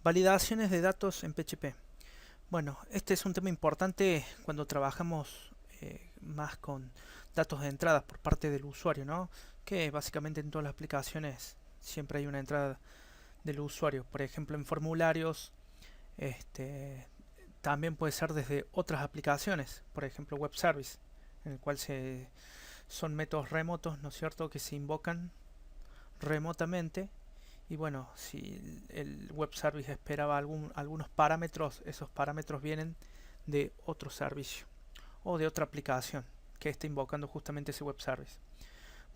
Validaciones de datos en PHP. Bueno, este es un tema importante cuando trabajamos más con datos de entrada por parte del usuario, ¿no? Que básicamente en todas las aplicaciones siempre hay una entrada del usuario. Por ejemplo, en formularios, este, también puede ser desde otras aplicaciones, por ejemplo, web service, en el cual son métodos remotos, ¿no es cierto?, que se invocan remotamente. Y bueno, si el web service esperaba algunos parámetros, esos parámetros vienen de otro servicio o de otra aplicación que esté invocando justamente ese web service.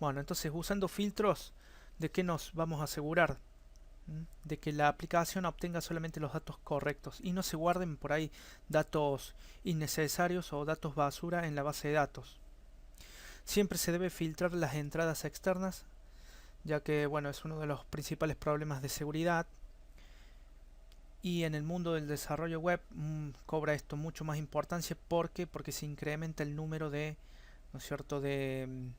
Bueno, entonces usando filtros, ¿de qué nos vamos a asegurar? De que la aplicación obtenga solamente los datos correctos y no se guarden por ahí datos innecesarios o datos basura en la base de datos. Siempre se debe filtrar las entradas externas, ya que bueno, es uno de los principales problemas de seguridad, y en el mundo del desarrollo web cobra esto mucho más importancia porque se incrementa el número de, ¿no es cierto?, de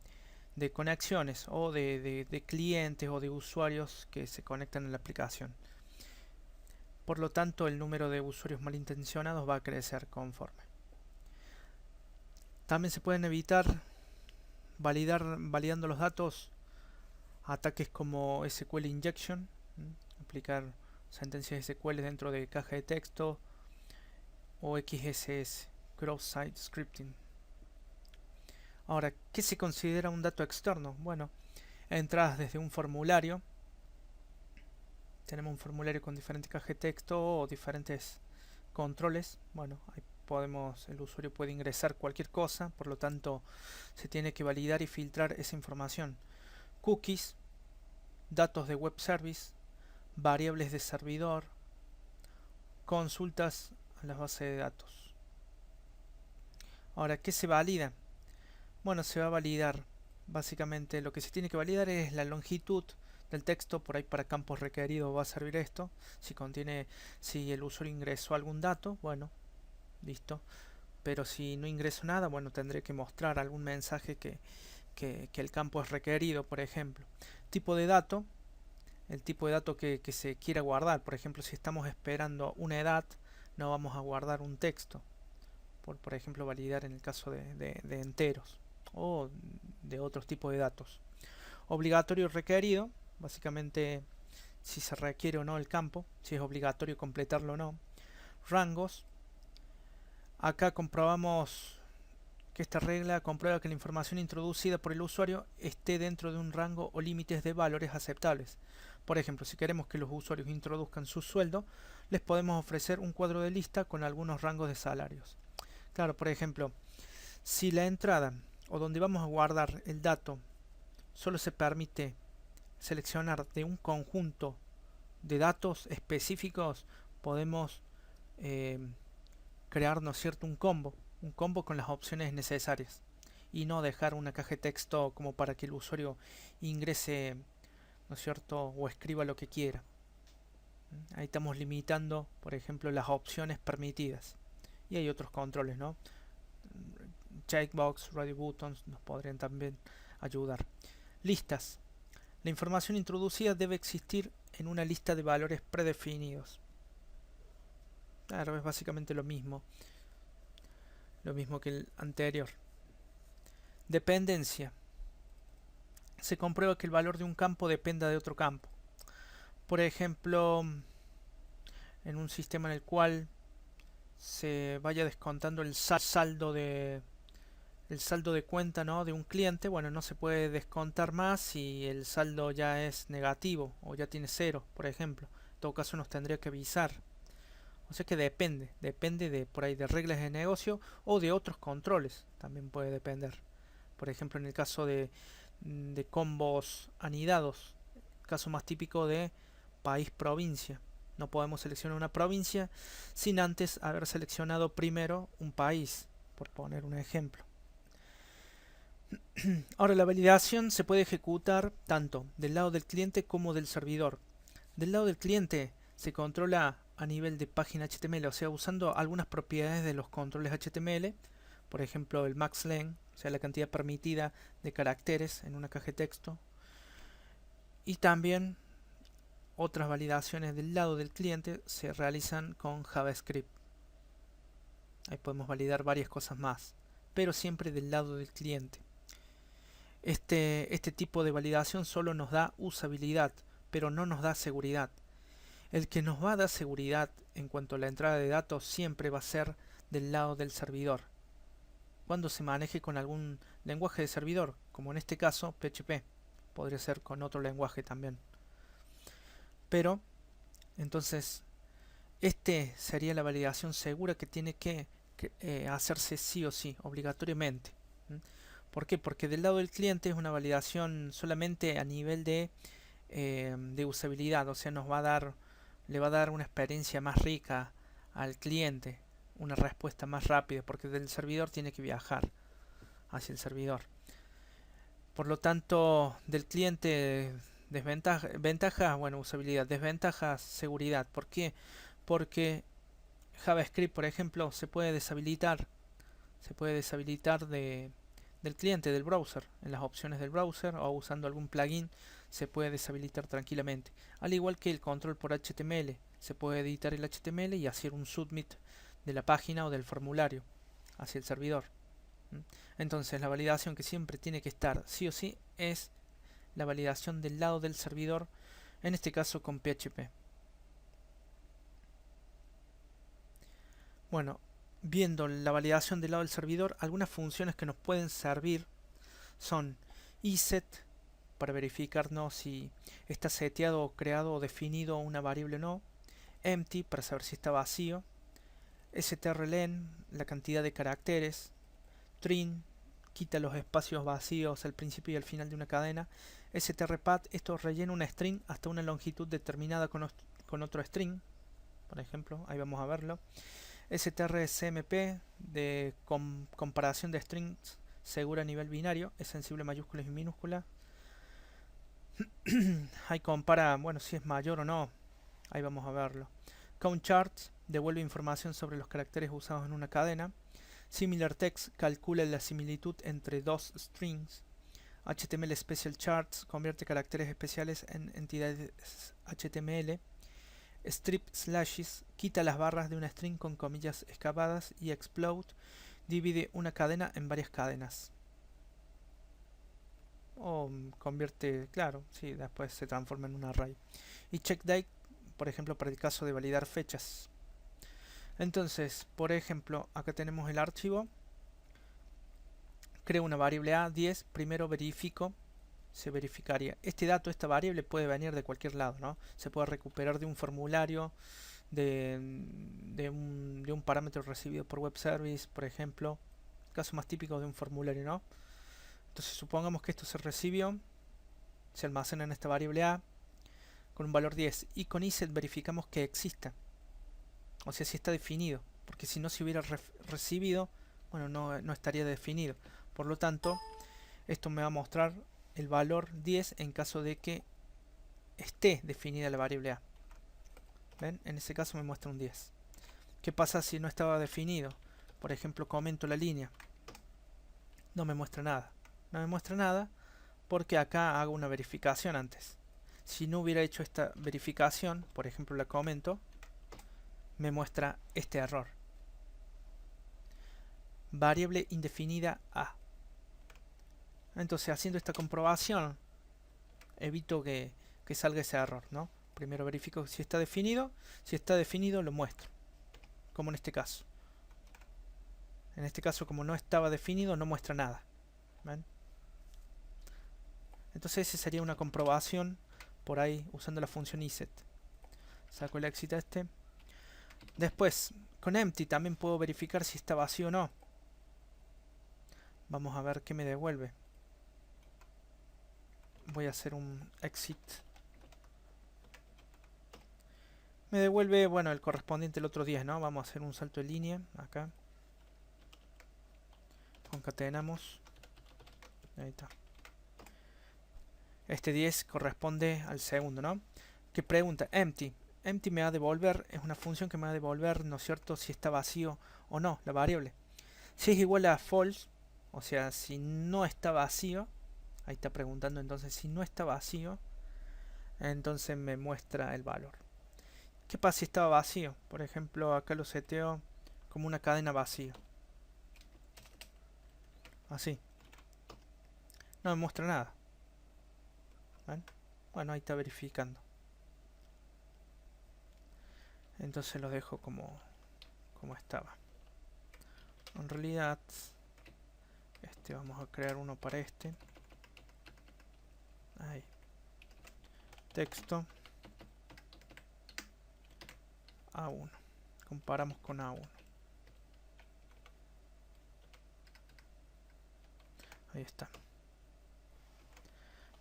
conexiones o de clientes o de usuarios que se conectan a la aplicación. Por lo tanto, el número de usuarios malintencionados va a crecer conforme. También se pueden evitar validando los datos ataques como SQL injection, aplicar sentencias SQL dentro de caja de texto, o XSS, cross-site scripting. Ahora, ¿qué se considera un dato externo? Bueno, entradas desde un formulario. Tenemos un formulario con diferentes cajas de texto o diferentes controles. Bueno, ahí el usuario puede ingresar cualquier cosa, por lo tanto se tiene que validar y filtrar esa información. Cookies, datos de web service, variables de servidor, consultas a las bases de datos. Ahora, ¿qué se valida? Bueno, se va a validar, básicamente lo que se tiene que validar es la longitud del texto. Por ahí para campos requeridos va a servir esto. Si el usuario ingresó algún dato, bueno, listo. Pero si no ingreso nada, bueno, tendré que mostrar algún mensaje que el campo es requerido, por ejemplo. Tipo de dato, el tipo de dato que se quiera guardar. Por ejemplo, si estamos esperando una edad, no vamos a guardar un texto. Por ejemplo, validar en el caso de enteros o de otros tipos de datos. Obligatorio y requerido, básicamente si se requiere o no el campo, si es obligatorio completarlo o no. Rangos, acá comprobamos que esta regla comprueba que la información introducida por el usuario esté dentro de un rango o límites de valores aceptables. Por ejemplo, si queremos que los usuarios introduzcan su sueldo, les podemos ofrecer un cuadro de lista con algunos rangos de salarios. Claro, por ejemplo, si la entrada o donde vamos a guardar el dato solo se permite seleccionar de un conjunto de datos específicos, podemos eh, crear, ¿no es cierto?, un combo con las opciones necesarias y no dejar una caja de texto como para que el usuario ingrese, ¿no es cierto?, o escriba lo que quiera. Ahí estamos limitando, por ejemplo, las opciones permitidas. Y hay otros controles, ¿no? Checkbox, radio buttons nos podrían también ayudar. Listas. La información introducida debe existir en una lista de valores predefinidos. Claro, es básicamente lo mismo que el anterior. Dependencia. Se comprueba que el valor de un campo dependa de otro campo. Por ejemplo, en un sistema en el cual se vaya descontando el saldo de cuenta, ¿no?, de un cliente, bueno, no se puede descontar más si el saldo ya es negativo o ya tiene cero, por ejemplo. En todo caso nos tendría que avisar. O sea que depende de por ahí de reglas de negocio o de otros controles, también puede depender. Por ejemplo, en el caso de combos anidados, caso más típico de país-provincia. No podemos seleccionar una provincia sin antes haber seleccionado primero un país, por poner un ejemplo. Ahora, la validación se puede ejecutar tanto del lado del cliente como del servidor. Del lado del cliente se controla a nivel de página HTML, o sea, usando algunas propiedades de los controles HTML, por ejemplo el max len, o sea, la cantidad permitida de caracteres en una caja de texto, y también otras validaciones del lado del cliente se realizan con JavaScript. Ahí podemos validar varias cosas más, pero siempre del lado del cliente. Este tipo de validación solo nos da usabilidad, pero no nos da seguridad. El que nos va a dar seguridad en cuanto a la entrada de datos siempre va a ser del lado del servidor, cuando se maneje con algún lenguaje de servidor, como en este caso PHP. Podría ser con otro lenguaje también. Pero, entonces, este sería la validación segura que tiene que hacerse sí o sí, obligatoriamente. ¿Por qué? Porque del lado del cliente es una validación solamente a nivel de usabilidad, o sea, le va a dar una experiencia más rica al cliente, una respuesta más rápida, porque del servidor tiene que viajar hacia el servidor. Por lo tanto, del cliente ventaja, bueno, usabilidad, desventajas, seguridad. ¿Por qué? Porque JavaScript, por ejemplo, se puede deshabilitar del cliente, del browser, en las opciones del browser o usando algún plugin se puede deshabilitar tranquilamente. Al igual que el control por HTML, se puede editar el HTML y hacer un submit de la página o del formulario hacia el servidor. Entonces la validación que siempre tiene que estar sí o sí es la validación del lado del servidor, en este caso con PHP. Bueno, viendo la validación del lado del servidor, algunas funciones que nos pueden servir son iset para verificarnos si está seteado o creado o definido una variable o no, empty para saber si está vacío, strlen la cantidad de caracteres, trim quita los espacios vacíos al principio y al final de una cadena, strpat esto rellena una string hasta una longitud determinada con otro string, por ejemplo, ahí vamos a verlo. strcmp de comparación de strings segura a nivel binario, es sensible a mayúsculas y minúsculas. Ahí compara, bueno, si es mayor o no, ahí vamos a verlo. CountCharts devuelve información sobre los caracteres usados en una cadena. SimilarText calcula la similitud entre dos strings. HTML Special Charts convierte caracteres especiales en entidades HTML. Strip slashes quita las barras de una string con comillas excavadas. Y explode divide una cadena en varias cadenas. O convierte, claro, sí, después se transforma en un array. Y checkDate, por ejemplo, para el caso de validar fechas. Entonces, por ejemplo, acá tenemos el archivo. Creo una variable A10, primero verifico, se verificaría. Este dato, esta variable puede venir de cualquier lado, ¿no? Se puede recuperar de un formulario, de un parámetro recibido por web service, por ejemplo. Caso más típico de un formulario, ¿no? Entonces supongamos que esto se recibió, se almacena en esta variable A con un valor 10 y con iset verificamos que exista, o sea, si está definido, porque si no se hubiera recibido, bueno, no estaría definido. Por lo tanto, esto me va a mostrar el valor 10 en caso de que esté definida la variable A. ¿Ven? En ese caso me muestra un 10. ¿Qué pasa si no estaba definido? Por ejemplo, comento la línea. No me muestra nada. No me muestra nada porque acá hago una verificación antes. Si no hubiera hecho esta verificación, por ejemplo la comento, me muestra este error. Variable indefinida A. Entonces, haciendo esta comprobación, evito que salga ese error, ¿no? Primero verifico si está definido. Si está definido, lo muestro. Como en este caso. En este caso, como no estaba definido, no muestra nada. ¿Ven? Entonces, esa sería una comprobación por ahí usando la función iset. Saco el exit este. Después, con empty también puedo verificar si está vacío o no. Vamos a ver qué me devuelve. Voy a hacer un exit. Me devuelve, bueno, el correspondiente al otro 10, ¿no? Vamos a hacer un salto de línea acá. Concatenamos. Ahí está. Este 10 corresponde al segundo, ¿no? Que pregunta, empty. Empty me va a devolver, es una función que me va a devolver, ¿no es cierto?, si está vacío o no, la variable. Si es igual a false, o sea, si no está vacío, ahí está preguntando entonces si no está vacío, entonces me muestra el valor. ¿Qué pasa si estaba vacío? Por ejemplo, acá lo seteo como una cadena vacía. Así. No me muestra nada. ¿Ven? Bueno, ahí está verificando. Entonces lo dejo como estaba. En realidad, vamos a crear uno para este. Ahí. Texto. A1. Comparamos con A1. Ahí está.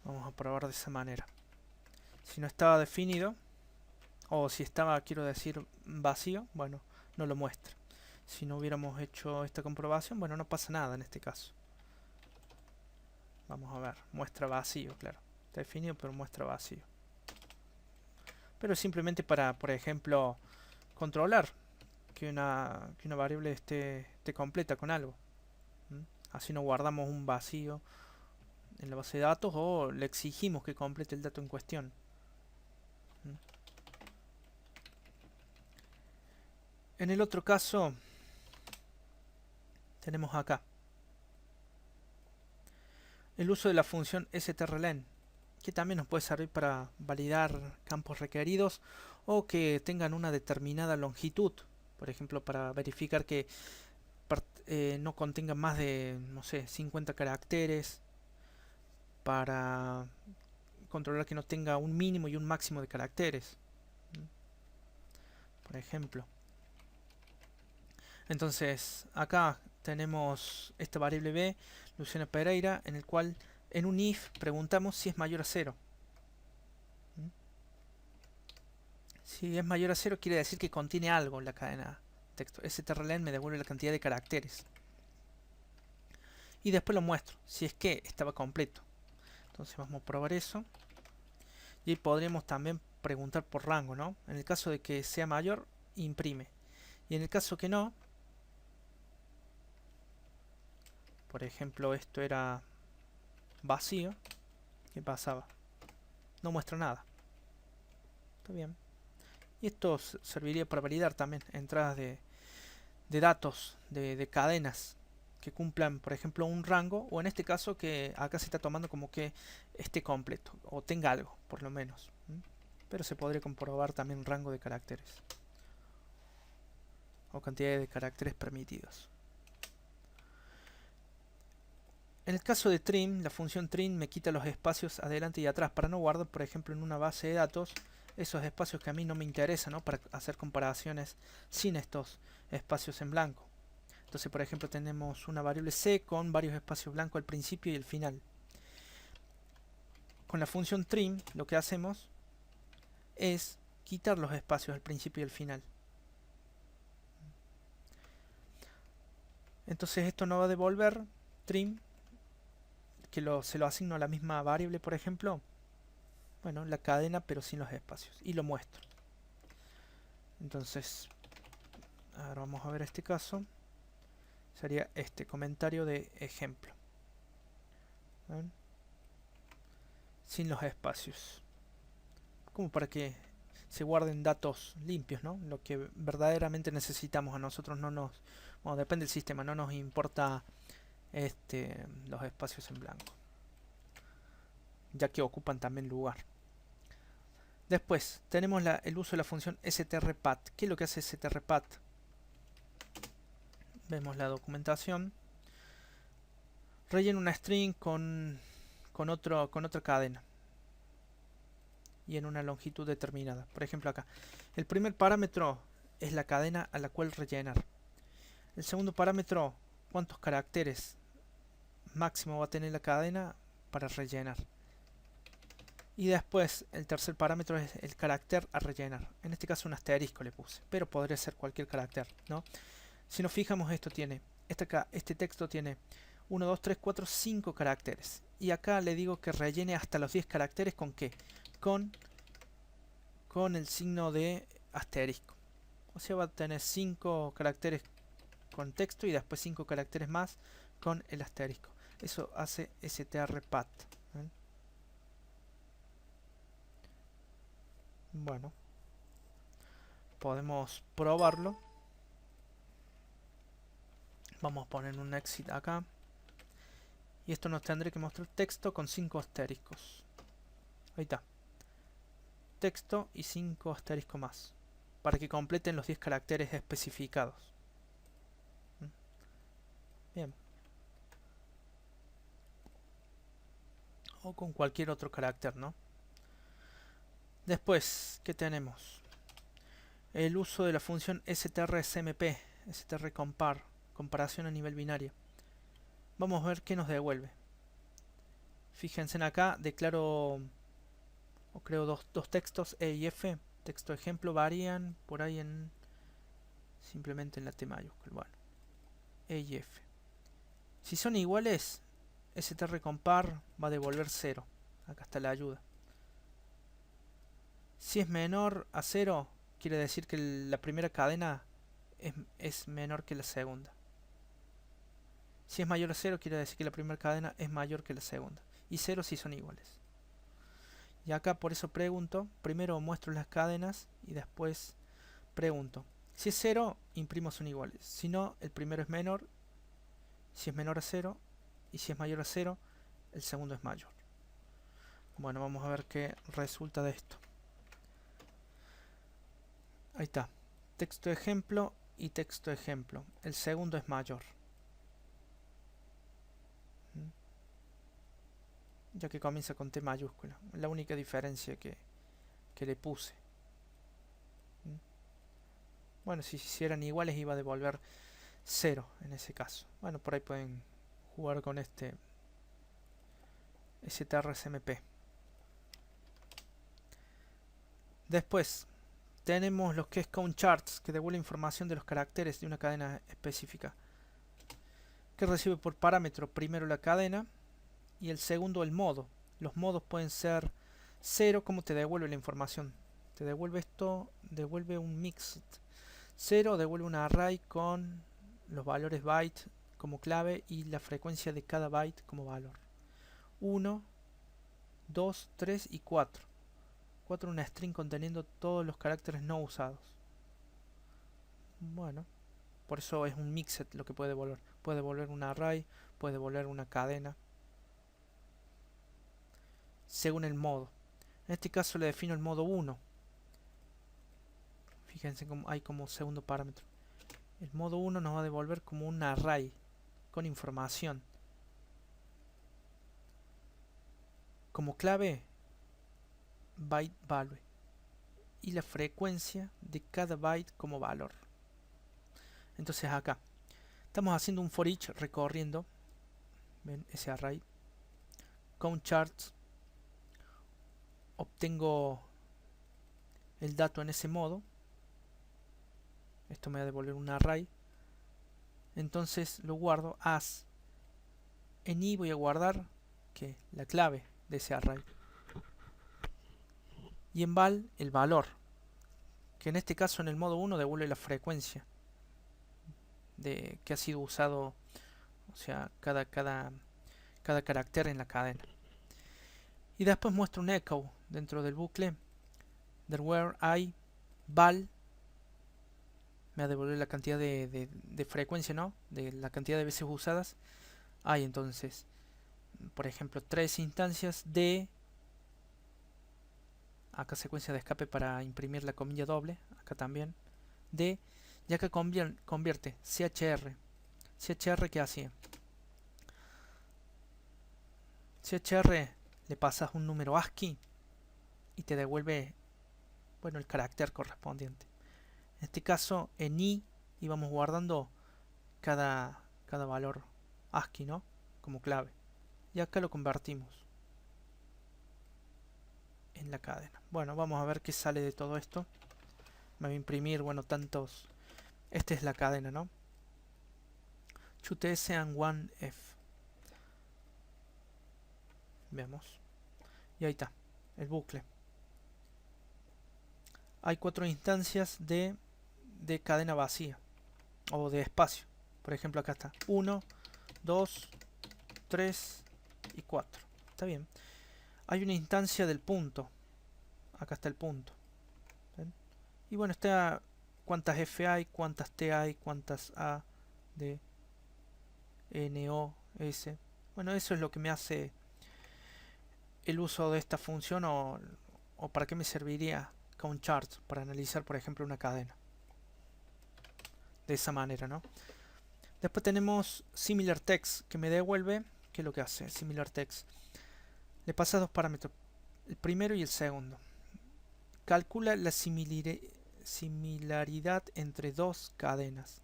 Vamos a probar de esa manera. Si no estaba definido, o si estaba, quiero decir, vacío, bueno, no lo muestra. Si no hubiéramos hecho esta comprobación, bueno, no pasa nada en este caso. Vamos a ver, muestra vacío, claro. Está definido, pero muestra vacío. Pero simplemente para, por ejemplo, controlar que una variable esté completa con algo. Así no guardamos un vacío en la base de datos o le exigimos que complete el dato en cuestión. En el otro caso tenemos acá el uso de la función strlen, que también nos puede servir para validar campos requeridos o que tengan una determinada longitud, por ejemplo para verificar que no contengan más de, no sé, 50 caracteres, para controlar que no tenga un mínimo y un máximo de caracteres, por ejemplo. Entonces acá tenemos esta variable b, Luciana Pereira, en el cual en un if preguntamos si es mayor a 0. Si es mayor a 0 quiere decir que contiene algo en la cadena texto. strlen me devuelve la cantidad de caracteres. Y después lo muestro, si es que estaba completo. Entonces vamos a probar eso. Y ahí podríamos también preguntar por rango, ¿no? En el caso de que sea mayor, imprime. Y en el caso que no, por ejemplo esto era vacío, ¿qué pasaba? No muestra nada. Está bien. Y esto serviría para validar también entradas de datos, de cadenas que cumplan, por ejemplo, un rango, o en este caso que acá se está tomando como que esté completo, o tenga algo, por lo menos. Pero se podría comprobar también rango de caracteres, o cantidad de caracteres permitidos. En el caso de trim, la función trim me quita los espacios adelante y atrás para no guardar, por ejemplo, en una base de datos esos espacios que a mí no me interesan, ¿no? Para hacer comparaciones sin estos espacios en blanco. Entonces, por ejemplo, tenemos una variable c con varios espacios blancos al principio y el final. Con la función trim lo que hacemos es quitar los espacios al principio y al final. Entonces esto no va a devolver trim, que se lo asigno a la misma variable, por ejemplo, bueno, la cadena pero sin los espacios, y lo muestro. Entonces, ahora vamos a ver este caso. Sería este comentario de ejemplo. ¿Ven? Sin los espacios. Como para que se guarden datos limpios, ¿no? Lo que verdaderamente necesitamos. A nosotros no nos... Bueno, depende del sistema, no nos importa los espacios en blanco, ya que ocupan también lugar. Después tenemos el uso de la función strpat. ¿Qué es lo que hace strpat? Vemos la documentación. Rellena una string con otra cadena y en una longitud determinada. Por ejemplo acá, el primer parámetro es la cadena a la cual rellenar. El segundo parámetro, cuántos caracteres máximo va a tener la cadena para rellenar. Y después el tercer parámetro es el carácter a rellenar. En este caso un asterisco le puse, pero podría ser cualquier carácter, ¿no? Si nos fijamos, esto tiene, este texto tiene 1, 2, 3, 4, 5 caracteres. Y acá le digo que rellene hasta los 10 caracteres ¿con qué? Con el signo de asterisco. O sea, va a tener 5 caracteres con texto y después 5 caracteres más con el asterisco. Eso hace strpat. Bueno, podemos probarlo. Vamos a poner un exit acá. Y esto nos tendrá que mostrar texto con 5 asteriscos. Ahí está. Texto y 5 asteriscos más. Para que completen los 10 caracteres especificados. Bien. O con cualquier otro carácter, ¿no? Después, ¿qué tenemos? El uso de la función strcmp, strcompare, comparación a nivel binario. Vamos a ver qué nos devuelve. Fíjense en acá, declaro o creo dos textos E y F. Texto ejemplo varían por ahí en simplemente en la T mayúscula. Bueno, E y F. Si son iguales, strcompare va a devolver 0. Acá está la ayuda. Si es menor a 0, quiere decir que la primera cadena es menor que la segunda. Si es mayor a 0, quiere decir que la primera cadena es mayor que la segunda. Y 0 si son iguales. Y acá por eso pregunto, primero muestro las cadenas y después pregunto. Si es 0, imprimo son iguales. Si no, el primero es menor. Si es menor a 0 y si es mayor a 0, el segundo es mayor. Bueno, vamos a ver qué resulta de esto. Ahí está. Texto ejemplo y texto ejemplo. El segundo es mayor. Ya que comienza con T mayúscula. La única diferencia que le puse. Bueno, si eran iguales iba a devolver 0 en ese caso. Bueno, por ahí pueden jugar con este strcmp. Después tenemos los que es countCharts, que devuelve información de los caracteres de una cadena específica, que recibe por parámetro primero la cadena y el segundo el modo. Los modos pueden ser 0, como te devuelve la información. Te devuelve esto, devuelve un mixed. 0 devuelve un array con los valores byte como clave y la frecuencia de cada byte como valor. 1, 2, 3 y 4. 4 una string conteniendo todos los caracteres no usados. Bueno, por eso es un mixed lo que puede devolver. Puede devolver un array, puede devolver una cadena, según el modo. En este caso le defino el modo 1. Fíjense cómo hay como segundo parámetro. El modo 1 nos va a devolver como un array con información. Como clave, byte value. Y la frecuencia de cada byte como valor. Entonces acá estamos haciendo un for each recorriendo, ven ese array, countCharts, obtengo el dato en ese modo, esto me va a devolver un array, entonces lo guardo as en i, voy a guardar que la clave de ese array, y en val el valor, que en este caso en el modo 1 devuelve la frecuencia de que ha sido usado, o sea, cada carácter en la cadena. Y después muestro un echo dentro del bucle. There were I val. Me va a devolver la cantidad de frecuencia, ¿no? De la cantidad de veces usadas. Hay entonces, por ejemplo, 3 instancias de. Acá secuencia de escape para imprimir la comilla doble. Acá también. De. Ya que convierte CHR. CHR, ¿qué hacía? CHR le pasas un número ASCII y te devuelve, bueno, el carácter correspondiente. En este caso, en i íbamos guardando cada valor ASCII, ¿no? Como clave. Y acá lo convertimos en la cadena. Bueno, vamos a ver qué sale de todo esto. Me voy a imprimir, bueno, tantos. Esta es la cadena, ¿no? 2ts and 1f. Veamos. Y ahí está, el bucle. Hay 4 instancias de cadena vacía o de espacio. Por ejemplo, acá está 1, 2, 3 y 4. Está bien. Hay una instancia del punto. Acá está el punto. Y bueno, está cuántas F hay, cuántas T hay, cuántas A, D, N, O, S. Bueno, eso es lo que me hace el uso de esta función o para qué me serviría count chart para analizar, por ejemplo, una cadena. De esa manera, ¿no? Después tenemos similar text que me devuelve. ¿Qué es lo que hace similar text? Le pasa dos parámetros, el primero y el segundo. Calcula la similaridad entre dos cadenas.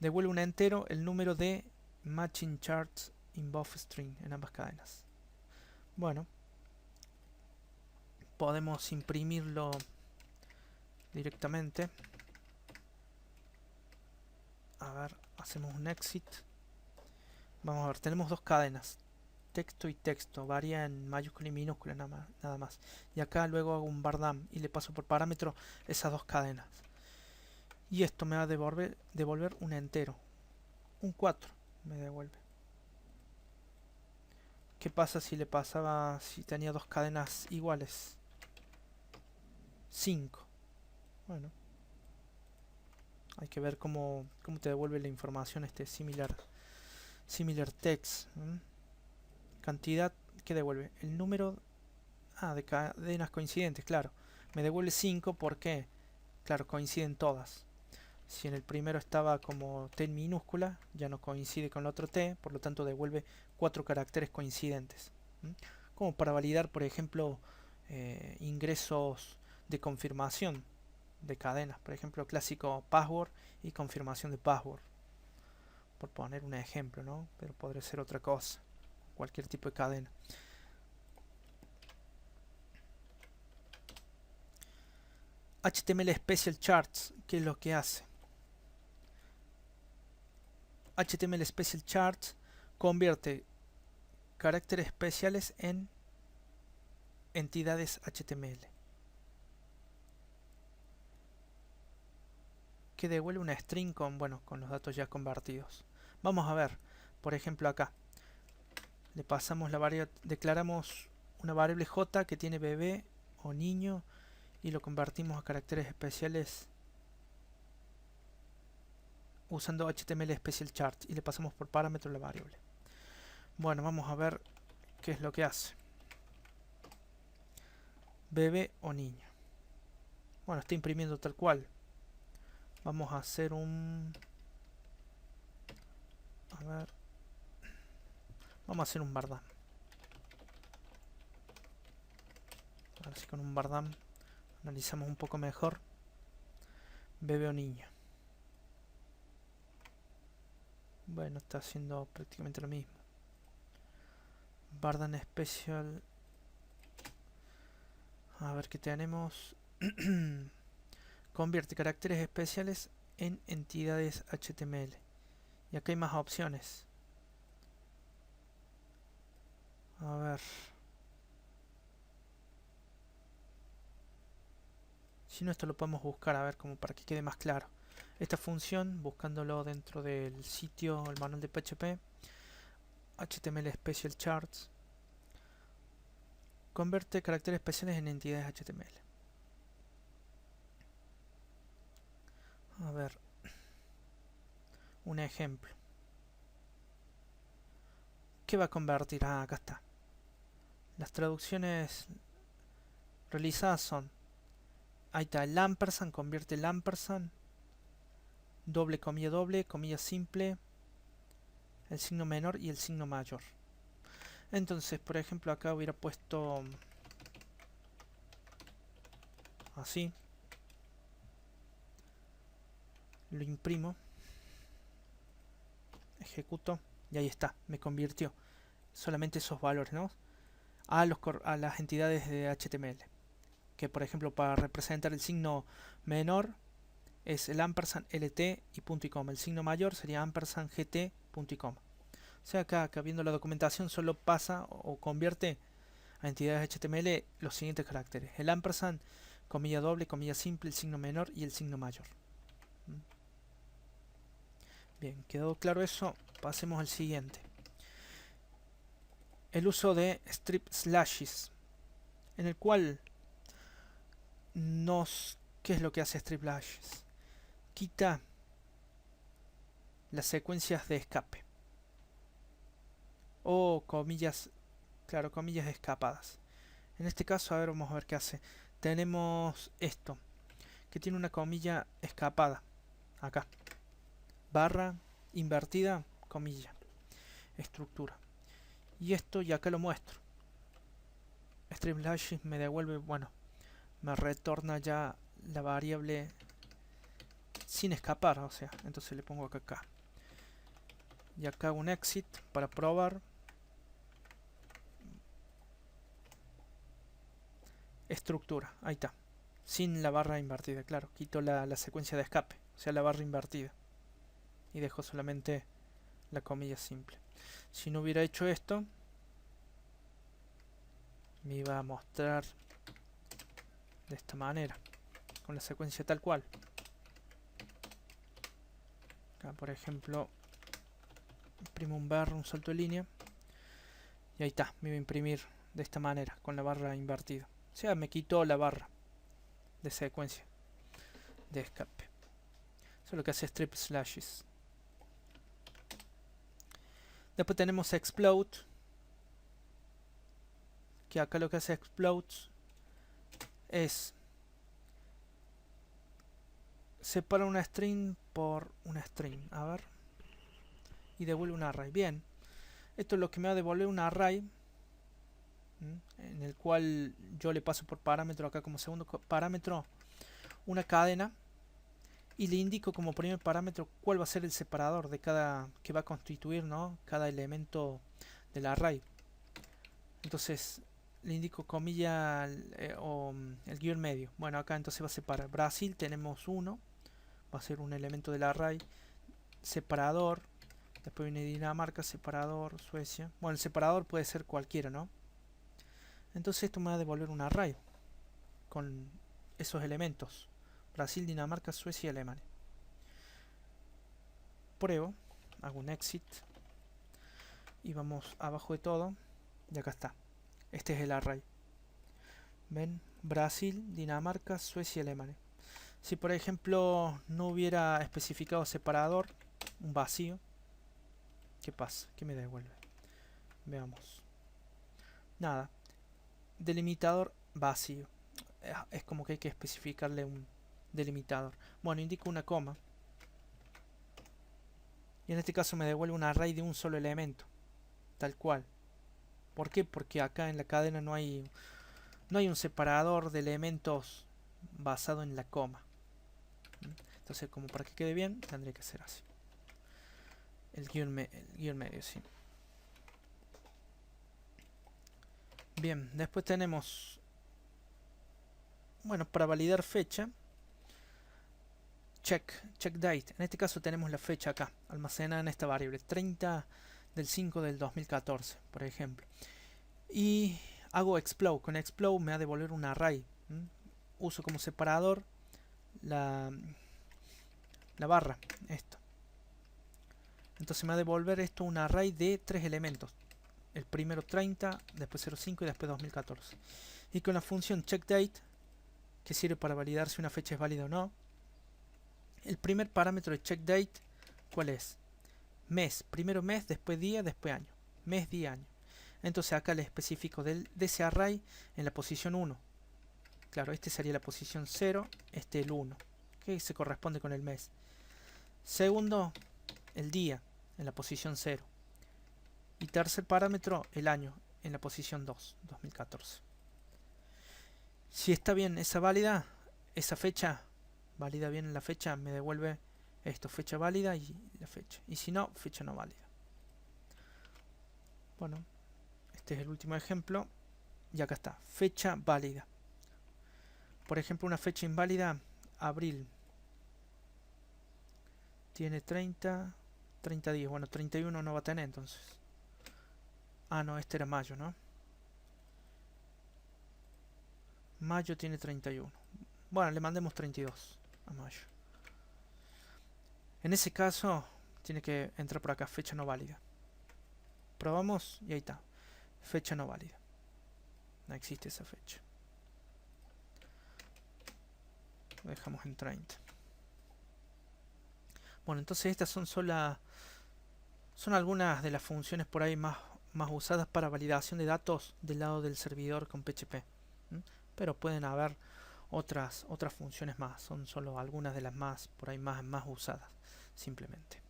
Devuelve un entero el número de matching charts in both string en ambas cadenas. Bueno, podemos imprimirlo directamente. A ver, hacemos un exit. Vamos a ver, tenemos dos cadenas, texto y texto, varía en mayúscula y minúscula nada más. Y acá luego hago un bardam y le paso por parámetro esas dos cadenas. Y esto me va a devolver un entero, un 4 me devuelve. ¿Qué pasa si le pasaba, si tenía dos cadenas iguales? 5. Bueno, hay que ver cómo te devuelve la información este similar text. Cantidad que devuelve el número de cadenas coincidentes, claro. Me devuelve 5 porque, claro, coinciden todas. Si en el primero estaba como T en minúscula, ya no coincide con el otro T, por lo tanto devuelve 4 caracteres coincidentes. Como para validar, por ejemplo, ingresos de confirmación de cadenas. Por ejemplo, clásico password y confirmación de password. Por poner un ejemplo, ¿no? Pero podría ser otra cosa. Cualquier tipo de cadena. HTML Special Charts, ¿qué es lo que hace? HTML Special Charts convierte caracteres especiales en entidades HTML, que devuelve una string con los datos ya convertidos. Vamos a ver, por ejemplo acá, le pasamos la variable, declaramos una variable j que tiene bebé o niño y lo convertimos a caracteres especiales usando HTML Special Chart y le pasamos por parámetro la variable. Bueno, vamos a ver qué es lo que hace. Bebé o niño. Bueno, está imprimiendo tal cual. Vamos a hacer un... A ver... Vamos a hacer un bardam. A ver si con un bardam analizamos un poco mejor. Bebé o niño. Bueno, está haciendo prácticamente lo mismo. Bardam Special. A ver qué tenemos. Convierte caracteres especiales en entidades HTML. Y acá hay más opciones. A ver. Si no, esto lo podemos buscar, a ver, como para que quede más claro. Esta función, buscándolo dentro del sitio, el manual de PHP, HTML Special Charts, convierte caracteres especiales en entidades HTML. A ver, un ejemplo. ¿Qué va a convertir? Ah, acá está. Las traducciones realizadas son, ahí está, el ampersand, convierte el ampersand, doble, comilla simple, el signo menor y el signo mayor. Entonces, por ejemplo, acá hubiera puesto así. Lo imprimo. Ejecuto. Y ahí está. Me convirtió solamente esos valores, ¿no? A las entidades de HTML. Que, por ejemplo, para representar el signo menor es el ampersand lt y punto y coma. El signo mayor sería ampersand gt punto y coma. O sea, acá viendo la documentación solo pasa o convierte a entidades HTML los siguientes caracteres: el ampersand, comilla doble, comilla simple, el signo menor y el signo mayor. Bien, quedó claro eso. Pasemos al siguiente. El uso de strip slashes, en el cual nos ¿Qué es lo que hace strip lashes? Quita las secuencias de escape. O comillas, claro, comillas escapadas. En este caso, a ver, vamos a ver qué hace. Tenemos esto, que tiene una comilla escapada. Acá. Barra, invertida, comilla. Estructura. Y esto, y acá lo muestro. Strip lashes me devuelve, bueno, me retorna ya la variable sin escapar, o sea, entonces le pongo acá. Y acá un exit para probar. Estructura, ahí está. Sin la barra invertida, claro. Quito la secuencia de escape, o sea, la barra invertida. Y dejo solamente la comilla simple. Si no hubiera hecho esto, me iba a mostrar de esta manera, con la secuencia tal cual. Acá, por ejemplo, imprimo un barra, un salto de línea. Y ahí está, me iba a imprimir de esta manera, con la barra invertida. O sea, me quitó la barra de secuencia de escape. Eso es lo que hace strip slashes. Después tenemos explode, que acá lo que hace explode es separa una string por una string, a ver, y devuelve un array. Bien, esto es lo que me va a devolver un array, en el cual yo le paso por parámetro acá como segundo parámetro una cadena y le indico como primer parámetro cuál va a ser el separador de cada que va a constituir, ¿no?, cada elemento del array. Entonces le indico comilla o el guión medio. Bueno, acá entonces va a separar Brasil, tenemos 1, va a ser un elemento del array, separador, después viene Dinamarca, separador, Suecia. Bueno, el separador puede ser cualquiera, ¿no? Entonces esto me va a devolver un array con esos elementos: Brasil, Dinamarca, Suecia y Alemania. Pruebo, hago un exit y vamos abajo de todo y acá está. Este es el array. ¿Ven? Brasil, Dinamarca, Suecia y Alemania. Si por ejemplo no hubiera especificado separador, un vacío, ¿qué pasa? ¿Qué me devuelve? Veamos. Nada. Delimitador vacío. Es como que hay que especificarle un delimitador. Bueno, indico una coma. Y en este caso me devuelve un array de un solo elemento. Tal cual. ¿Por qué? Porque acá en la cadena no hay un separador de elementos basado en la coma. Entonces, como para que quede bien, tendría que ser así. El guión medio, sí. Bien, después tenemos, bueno, para validar fecha, check date. En este caso tenemos la fecha acá, almacenada en esta variable, 30 del 5 del 2014, por ejemplo. Y hago explode. Con explode me va a devolver un array. Uso como separador la barra, esto. Entonces me va a devolver esto un array de 3 elementos. El primero 30, después 05 y después 2014. Y con la función checkDate, que sirve para validar si una fecha es válida o no, el primer parámetro de checkDate, ¿cuál es? Mes, primero mes, después día, después año. Mes, día, año. Entonces acá le especifico de ese array en la posición 1. Claro, este sería la posición 0, este el 1, que se corresponde con el mes. Segundo, el día, en la posición 0. Y tercer parámetro, el año, en la posición 2, 2014. Si está bien esa válida, esa fecha, válida bien la fecha, me devuelve esto, fecha válida y la fecha. Y si no, fecha no válida. Bueno, este es el último ejemplo. Y acá está, fecha válida. Por ejemplo, una fecha inválida, abril. Tiene 30 días. Bueno, 31 no va a tener entonces. Ah, no, este era mayo, ¿no? Mayo tiene 31. Bueno, le mandemos 32 a mayo. En ese caso, tiene que entrar por acá, fecha no válida. Probamos y ahí está. Fecha no válida. No existe esa fecha. lo dejamos en 30. Bueno, entonces estas son algunas de las funciones por ahí más usadas para validación de datos del lado del servidor con PHP. Pero pueden haber otras funciones más, son solo algunas de las más por ahí más usadas simplemente.